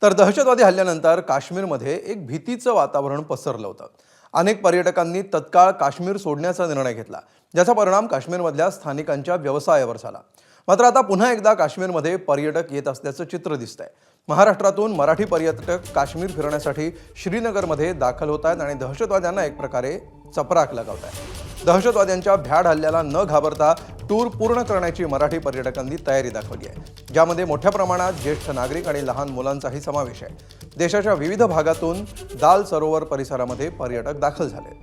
तर दहशतवादी हल्ल्यानंतर काश्मीरमध्ये एक भीतीचं वातावरण पसरलं होतं. अनेक पर्यटकांनी तत्काळ काश्मीर सोडण्याचा निर्णय घेतला, ज्याचा परिणाम काश्मीरमधल्या स्थानिकांच्या व्यवसायावर झाला. मात्र आता पुन्हा एकदा काश्मीरमध्ये पर्यटक येत असल्याचं चित्र दिसतंय. महाराष्ट्रातून मराठी पर्यटक काश्मीर फिरण्यासाठी श्रीनगरमध्ये दाखल होत आहेत आणि दहशतवाद्यांना एक प्रकारे चपराक लगावत आहेत. दहशतवाद्यांच्या भ्याड हल्ल्याला न घाबरता टूर पूर्ण करण्याची मराठी पर्यटकांनी तयारी दाखवली आहे, ज्यामध्ये मोठ्या प्रमाणात ज्येष्ठ नागरिक आणि लहान मुलांचाही समावेश आहे. देशाच्या विविध भागातून दाल सरोवर परिसरामध्ये पर्यटक दाखल झाले.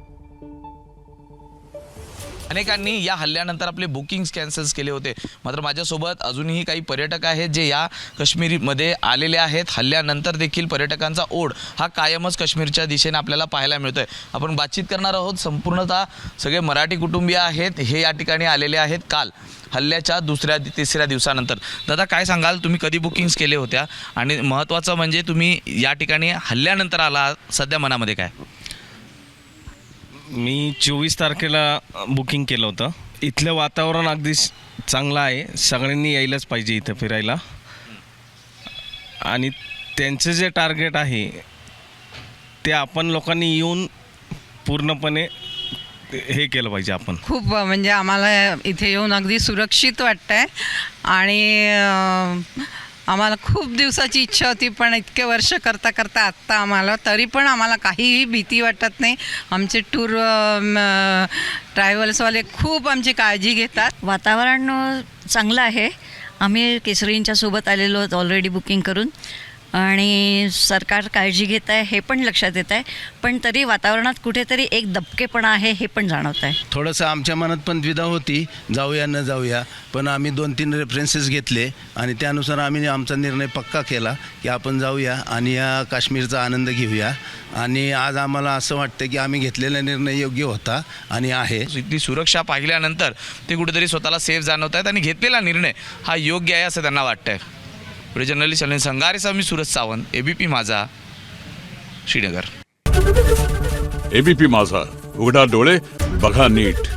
अनेकांनी या हल्ल्यानंतर आपले बुकिंग्स कॅन्सल केले होते. मात्र माझ्यासोबत अजूनही काही पर्यटक आहेत जे या काश्मीरमध्ये आलेले आहेत. हल्ल्यानंतर देखील पर्यटकांचा ओढ हा कायमच काश्मीरच्या दिशेने आपल्याला पाहायला मिळतोय. आपण बातचीत करणार आहोत. संपूर्णतः सगळे मराठी कुटुंबीय आहेत, हे या ठिकाणी आलेले आहेत काल हल्ल्याच्या तिसऱ्या दिवसानंतर. दादा, काय सांगाल, तुम्ही कधी बुकिंग्स केले होत्या आणि महत्त्वाचं म्हणजे तुम्ही या ठिकाणी हल्ल्यानंतर आला, सध्या मनामध्ये काय? मी 24 तारखेला बुकिंग केलं होतं. इथलं वातावरण अगदी चांगलं आहे, सगळ्यांनी यायलाच पाहिजे इथं फिरायला. आणि त्यांचं जे टार्गेट आहे ते आपण लोकांनी येऊन पूर्णपणे हे केलं पाहिजे. आपण खूप म्हणजे आम्हाला इथे येऊन अगदी सुरक्षित वाटतंय आणि आम्हाला खूप दिवसाची इच्छा होती, पण इतके वर्ष करता करता आत्ता आम्हाला तरी पण आम्हाला काहीही भीती वाटत नाही. आमचे टूर ट्रॅव्हल्सवाले खूप आमची काळजी घेतात. वातावरण चांगलं आहे. आम्ही केसरींच्या सोबत आलेलो आहोत ऑलरेडी बुकिंग करून, आणि सरकार काळजी घेत आहे हे पण लक्षात येत आहे. पण तरी वातावरणात कुठेतरी एक दबकेपणा आहे हे पण जाणवत आहे. थोडंसं आमच्या मनात पण द्विधा होती, जाऊया न जाऊया, पण आम्ही 2-3 रेफरन्सेस घेतले आणि त्यानुसार आम्ही आमचा निर्णय पक्का केला की आपण जाऊया आणि या काश्मीरचा आनंद घेऊया. आणि आज आम्हाला असं वाटतं की आम्ही घेतलेला निर्णय योग्य होता आणि आहे. इतकी सुरक्षा पाहिल्यानंतर ते कुठेतरी स्वतःला सेफ जाणवत आहेत आणि घेतलेला निर्णय हा योग्य आहे असं त्यांना वाटतंय. पुढे जर्नलिस्ट अनिल संघारेसह मी सूरज सावंत, एबीपी माझा, श्रीनगर. एबीपी माझा, उघडा डोळे बघा नीट.